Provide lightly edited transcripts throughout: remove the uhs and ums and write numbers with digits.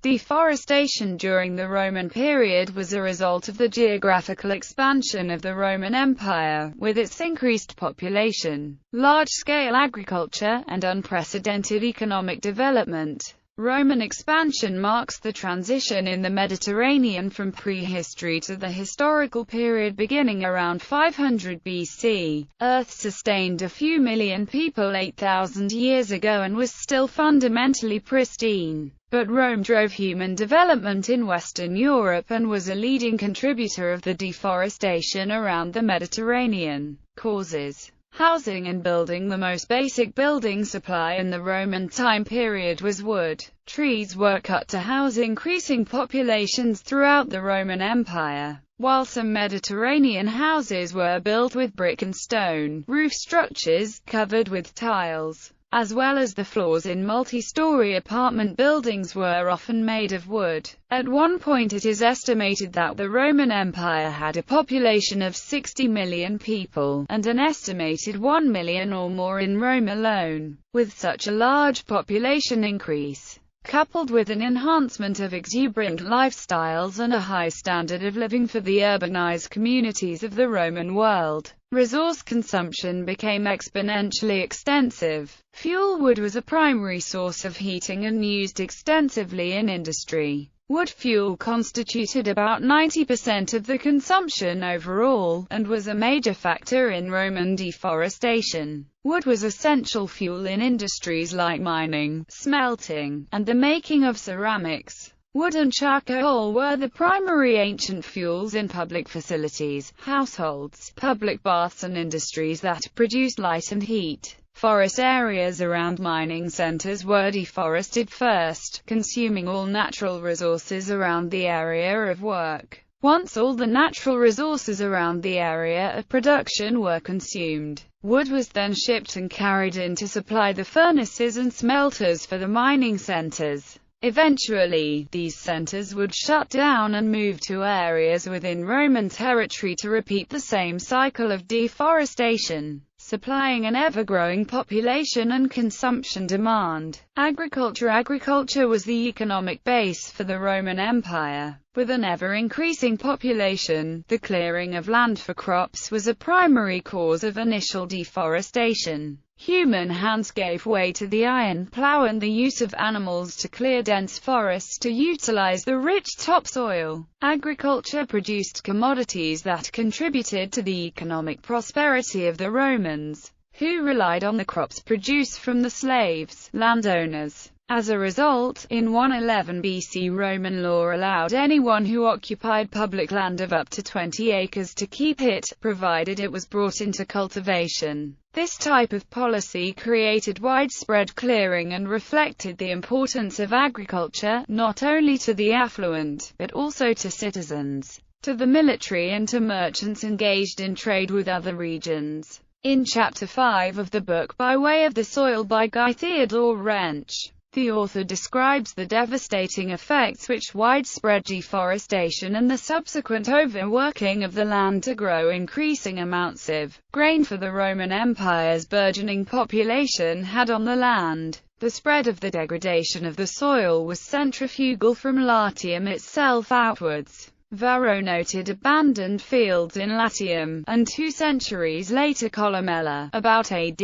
Deforestation during the Roman period was a result of the geographical expansion of the Roman Empire, with its increased population, large-scale agriculture, and unprecedented economic development. Roman expansion marks the transition in the Mediterranean from prehistory to the historical period beginning around 500 BC. Earth sustained a few million people 8,000 years ago and was still fundamentally pristine. But Rome drove human development in Western Europe and was a leading contributor of the deforestation around the Mediterranean. Causes: housing and building. The most basic building supply in the Roman time period was wood. Trees were cut to house increasing populations throughout the Roman Empire, while some Mediterranean houses were built with brick and stone roof structures, covered with tiles, as well as the floors in multi-story apartment buildings were often made of wood. At one point it is estimated that the Roman Empire had a population of 60 million people, and an estimated 1 million or more in Rome alone. With such a large population increase, coupled with an enhancement of exuberant lifestyles and a high standard of living for the urbanized communities of the Roman world, resource consumption became exponentially extensive. Fuel wood was a primary source of heating and used extensively in industry. Wood fuel constituted about 90% of the consumption overall, and was a major factor in Roman deforestation. Wood was essential fuel in industries like mining, smelting, and the making of ceramics. Wood and charcoal were the primary ancient fuels in public facilities, households, public baths and industries that produced light and heat. Forest areas around mining centers were deforested first, consuming all natural resources around the area of work. Once all the natural resources around the area of production were consumed, wood was then shipped and carried in to supply the furnaces and smelters for the mining centers. Eventually, these centers would shut down and move to areas within Roman territory to repeat the same cycle of deforestation, supplying an ever-growing population and consumption demand. Agriculture was the economic base for the Roman Empire. With an ever-increasing population, the clearing of land for crops was a primary cause of initial deforestation. Human hands gave way to the iron plow and the use of animals to clear dense forests to utilize the rich topsoil. Agriculture produced commodities that contributed to the economic prosperity of the Romans, who relied on the crops produced from the slaves, landowners. As a result, in 111 BC Roman law allowed anyone who occupied public land of up to 20 acres to keep it, provided it was brought into cultivation. This type of policy created widespread clearing and reflected the importance of agriculture, not only to the affluent, but also to citizens, to the military and to merchants engaged in trade with other regions. In Chapter 5 of the book By Way of the Soil by Guy Theodore Wrench, the author describes the devastating effects which widespread deforestation and the subsequent overworking of the land to grow increasing amounts of grain for the Roman Empire's burgeoning population had on the land. The spread of the degradation of the soil was centrifugal from Latium itself outwards. Varro noted abandoned fields in Latium, and 2 centuries later Columella, about AD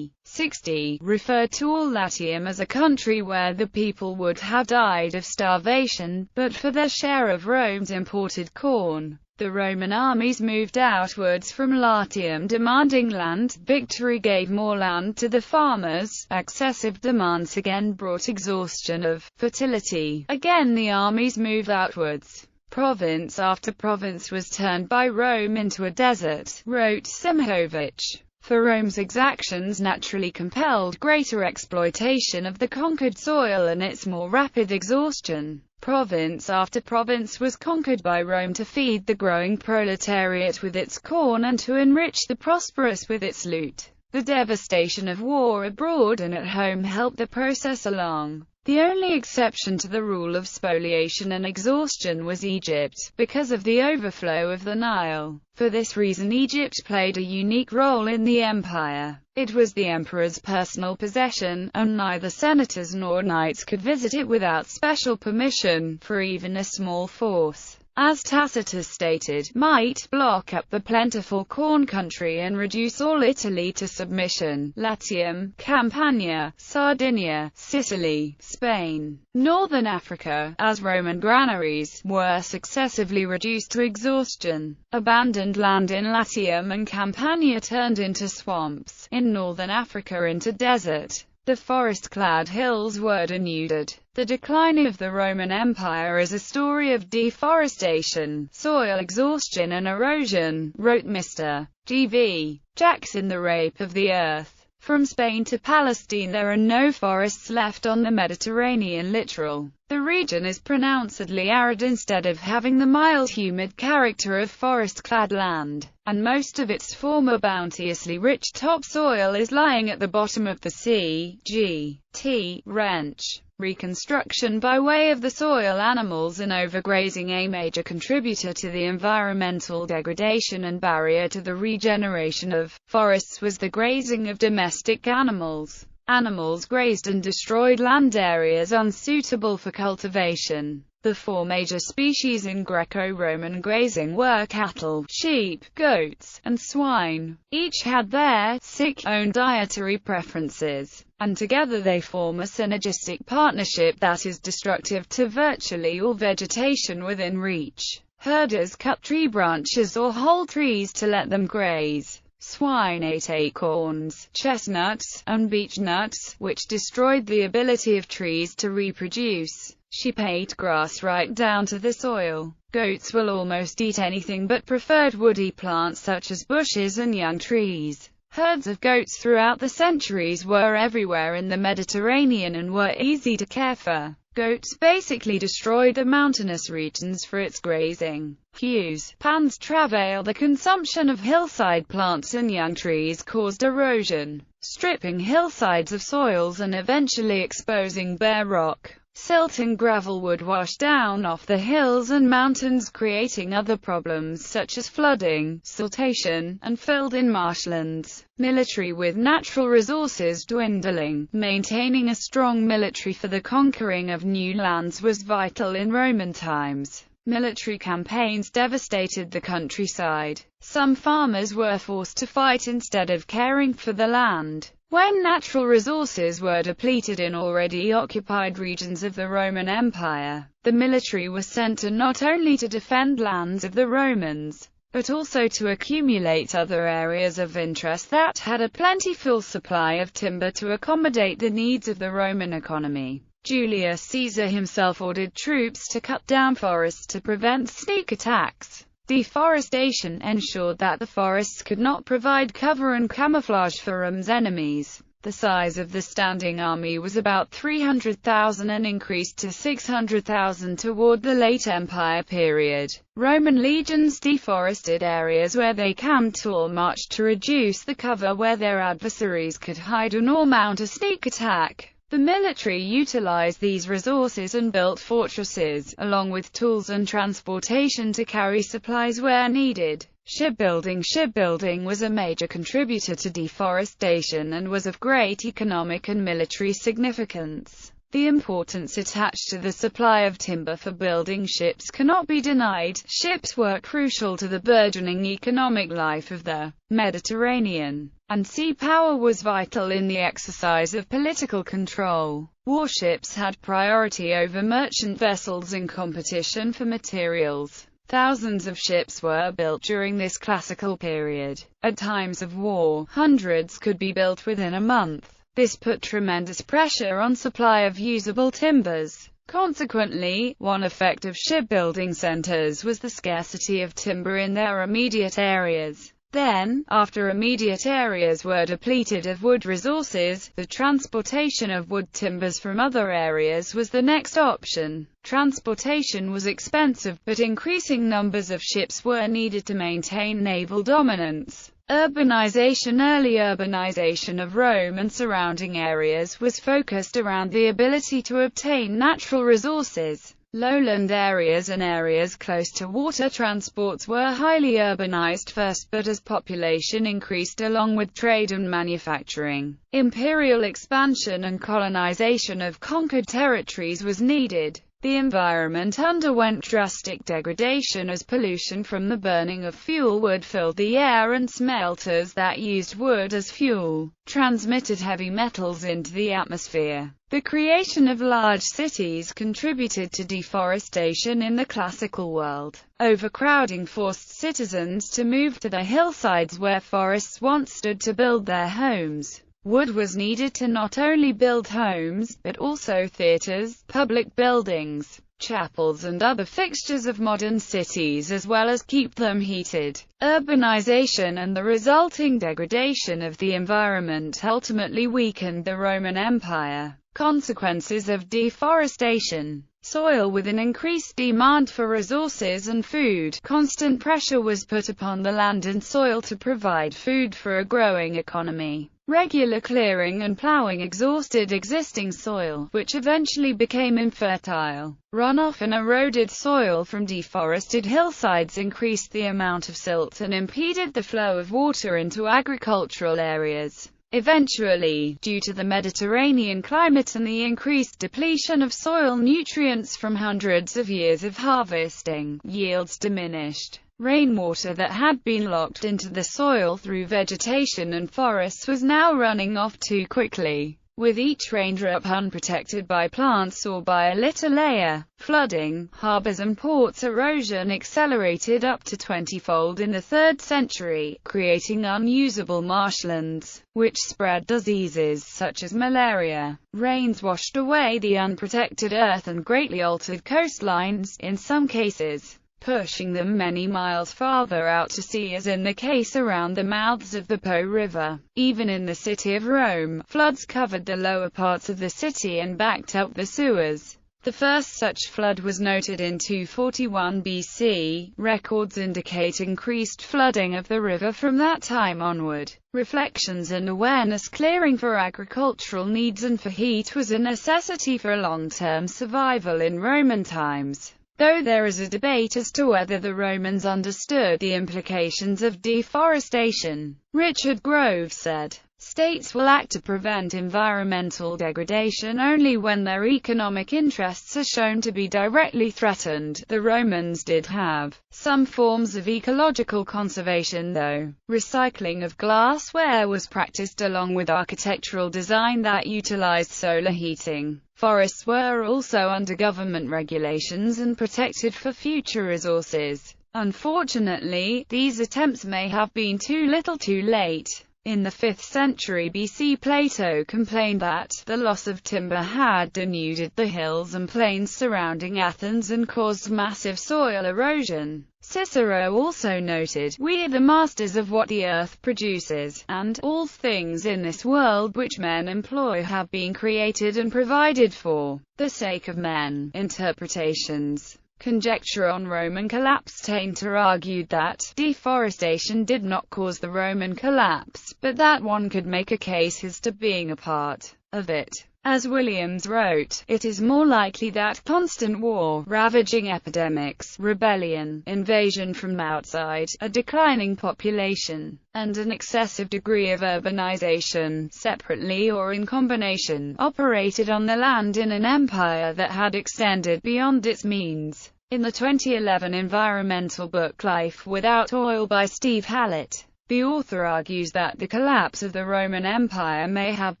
60, referred to all Latium as a country where the people would have died of starvation, but for their share of Rome's imported corn. The Roman armies moved outwards from Latium demanding land. Victory gave more land to the farmers. Excessive demands again brought exhaustion of fertility. Again the armies moved outwards. Province after province was turned by Rome into a desert, wrote Simohovich. For Rome's exactions naturally compelled greater exploitation of the conquered soil and its more rapid exhaustion. Province after province was conquered by Rome to feed the growing proletariat with its corn and to enrich the prosperous with its loot. The devastation of war abroad and at home helped the process along. The only exception to the rule of spoliation and exhaustion was Egypt, because of the overflow of the Nile. For this reason Egypt played a unique role in the empire. It was the emperor's personal possession, and neither senators nor knights could visit it without special permission, for even a small force, as Tacitus stated, might block up the plentiful corn country and reduce all Italy to submission. Latium, Campania, Sardinia, Sicily, Spain, Northern Africa, as Roman granaries, were successively reduced to exhaustion. Abandoned land in Latium and Campania turned into swamps, in Northern Africa into desert. The forest-clad hills were denuded. The decline of the Roman Empire is a story of deforestation, soil exhaustion and erosion, wrote Mr. G.V. Jackson, The Rape of the Earth. From Spain to Palestine there are no forests left on the Mediterranean littoral. The region is pronouncedly arid instead of having the mild humid character of forest-clad land, and most of its former bounteously rich topsoil is lying at the bottom of the sea. G.T. Wrench. Reconstruction by way of the soil animals and overgrazing, a major contributor to the environmental degradation and barrier to the regeneration of forests, was the grazing of domestic animals. Animals grazed and destroyed land areas unsuitable for cultivation. The four major species in Greco-Roman grazing were cattle, sheep, goats, and swine. Each had their own dietary preferences, and together they form a synergistic partnership that is destructive to virtually all vegetation within reach. Herders cut tree branches or whole trees to let them graze. Swine ate acorns, chestnuts, and beech nuts, which destroyed the ability of trees to reproduce. Sheep ate grass right down to the soil. Goats will almost eat anything but preferred woody plants such as bushes and young trees. Herds of goats throughout the centuries were everywhere in the Mediterranean and were easy to care for. Goats basically destroyed the mountainous regions for its grazing. Hughes, Pans Travail. The consumption of hillside plants and young trees caused erosion, stripping hillsides of soils and eventually exposing bare rock. Silt and gravel would wash down off the hills and mountains, creating other problems such as flooding, siltation, and filled-in marshlands. Military. With natural resources dwindling, maintaining a strong military for the conquering of new lands was vital in Roman times. Military campaigns devastated the countryside. Some farmers were forced to fight instead of caring for the land. When natural resources were depleted in already occupied regions of the Roman Empire, the military was sent not only to defend lands of the Romans, but also to accumulate other areas of interest that had a plentiful supply of timber to accommodate the needs of the Roman economy. Julius Caesar himself ordered troops to cut down forests to prevent sneak attacks. Deforestation ensured that the forests could not provide cover and camouflage for Rome's enemies. The size of the standing army was about 300,000 and increased to 600,000 toward the late Empire period. Roman legions deforested areas where they camped or marched to reduce the cover where their adversaries could hide or mount a sneak attack. The military utilized these resources and built fortresses, along with tools and transportation to carry supplies where needed. Shipbuilding. Shipbuilding was a major contributor to deforestation and was of great economic and military significance. The importance attached to the supply of timber for building ships cannot be denied. Ships were crucial to the burgeoning economic life of the Mediterranean, and sea power was vital in the exercise of political control. Warships had priority over merchant vessels in competition for materials. Thousands of ships were built during this classical period. At times of war, hundreds could be built within a month. This put tremendous pressure on supply of usable timbers. Consequently, one effect of shipbuilding centers was the scarcity of timber in their immediate areas. Then, after immediate areas were depleted of wood resources, the transportation of wood timbers from other areas was the next option. Transportation was expensive, but increasing numbers of ships were needed to maintain naval dominance. Urbanization. Early urbanization of Rome and surrounding areas was focused around the ability to obtain natural resources. Lowland areas and areas close to water transports were highly urbanized first, but as population increased along with trade and manufacturing, imperial expansion and colonization of conquered territories was needed. The environment underwent drastic degradation as pollution from the burning of fuel wood filled the air, and smelters that used wood as fuel transmitted heavy metals into the atmosphere. The creation of large cities contributed to deforestation in the classical world. Overcrowding forced citizens to move to the hillsides where forests once stood to build their homes. Wood was needed to not only build homes, but also theaters, public buildings, chapels and other fixtures of modern cities, as well as keep them heated. Urbanization and the resulting degradation of the environment ultimately weakened the Roman Empire. Consequences of deforestation. Soil. With an increased demand for resources and food, constant pressure was put upon the land and soil to provide food for a growing economy. Regular clearing and plowing exhausted existing soil, which eventually became infertile. Runoff and eroded soil from deforested hillsides increased the amount of silt and impeded the flow of water into agricultural areas. Eventually, due to the Mediterranean climate and the increased depletion of soil nutrients from hundreds of years of harvesting, yields diminished. Rainwater that had been locked into the soil through vegetation and forests was now running off too quickly. With each raindrop unprotected by plants or by a litter layer, flooding, harbors and ports erosion accelerated up to 20-fold in the 3rd century, creating unusable marshlands, which spread diseases such as malaria. Rains washed away the unprotected earth and greatly altered coastlines, in some cases pushing them many miles farther out to sea, as in the case around the mouths of the Po River. Even in the city of Rome, floods covered the lower parts of the city and backed up the sewers. The first such flood was noted in 241 BC. Records indicate increased flooding of the river from that time onward. Reflections and awareness. Clearing for agricultural needs and for heat was a necessity for long-term survival in Roman times. Though there is a debate as to whether the Romans understood the implications of deforestation. Richard Grove said, "States will act to prevent environmental degradation only when their economic interests are shown to be directly threatened." The Romans did have some forms of ecological conservation, though. Recycling of glassware was practiced along with architectural design that utilized solar heating. Forests were also under government regulations and protected for future resources. Unfortunately, these attempts may have been too little too late. In the 5th century BC, Plato complained that the loss of timber had denuded the hills and plains surrounding Athens and caused massive soil erosion. Cicero also noted, "We are the masters of what the earth produces, and all things in this world which men employ have been created and provided for the sake of men." Interpretations. Conjecture on Roman collapse. Tainter argued that deforestation did not cause the Roman collapse, but that one could make a case as to being a part of it. As Williams wrote, it is more likely that constant war, ravaging epidemics, rebellion, invasion from outside, a declining population, and an excessive degree of urbanization, separately or in combination, operated on the land in an empire that had extended beyond its means. In the 2011 environmental book Life Without Oil by Steve Hallett, the author argues that the collapse of the Roman Empire may have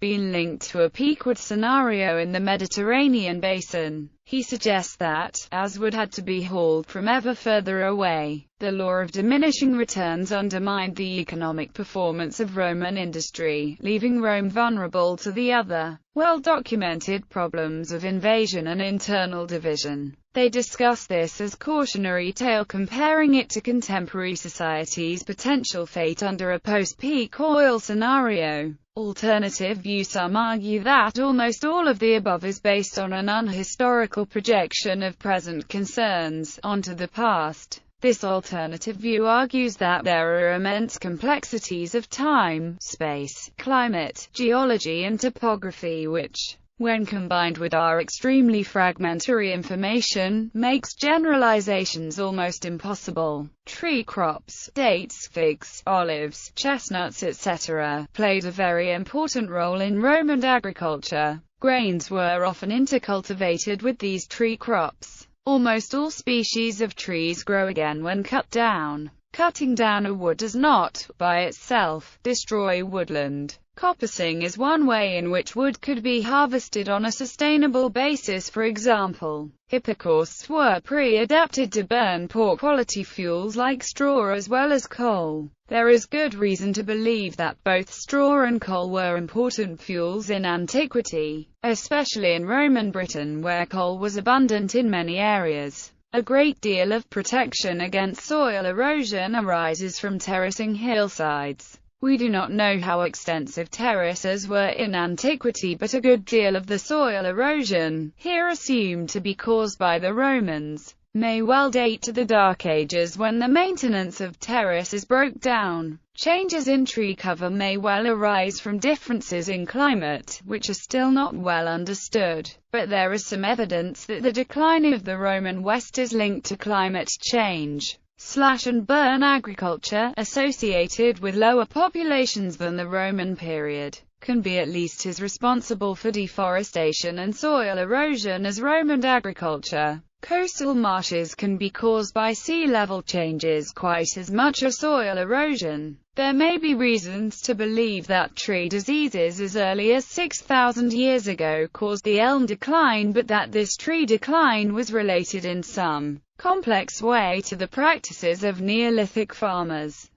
been linked to a peak-wood scenario in the Mediterranean basin. He suggests that, as wood had to be hauled from ever further away, the law of diminishing returns undermined the economic performance of Roman industry, leaving Rome vulnerable to the other, well-documented problems of invasion and internal division. They discuss this as cautionary tale, comparing it to contemporary society's potential fate under a post-peak oil scenario. Alternative view. Some argue that almost all of the above is based on an unhistorical projection of present concerns onto the past. This alternative view argues that there are immense complexities of time, space, climate, geology and topography which, when combined with our extremely fragmentary information, makes generalizations almost impossible. Tree crops, dates, figs, olives, chestnuts, etc., played a very important role in Roman agriculture. Grains were often intercultivated with these tree crops. Almost all species of trees grow again when cut down. Cutting down a wood does not, by itself, destroy woodland. Coppicing is one way in which wood could be harvested on a sustainable basis. For example, hippocasts were pre-adapted to burn poor-quality fuels like straw as well as coal. There is good reason to believe that both straw and coal were important fuels in antiquity, especially in Roman Britain where coal was abundant in many areas. A great deal of protection against soil erosion arises from terracing hillsides. We do not know how extensive terraces were in antiquity, but a good deal of the soil erosion, here assumed to be caused by the Romans, may well date to the Dark Ages when the maintenance of terraces broke down. Changes in tree cover may well arise from differences in climate, which are still not well understood, but there is some evidence that the decline of the Roman West is linked to climate change. Slash and burn agriculture, associated with lower populations than the Roman period, can be at least as responsible for deforestation and soil erosion as Roman agriculture. Coastal marshes can be caused by sea level changes quite as much as soil erosion. There may be reasons to believe that tree diseases as early as 6,000 years ago caused the elm decline, but that this tree decline was related in some complex way to the practices of Neolithic farmers.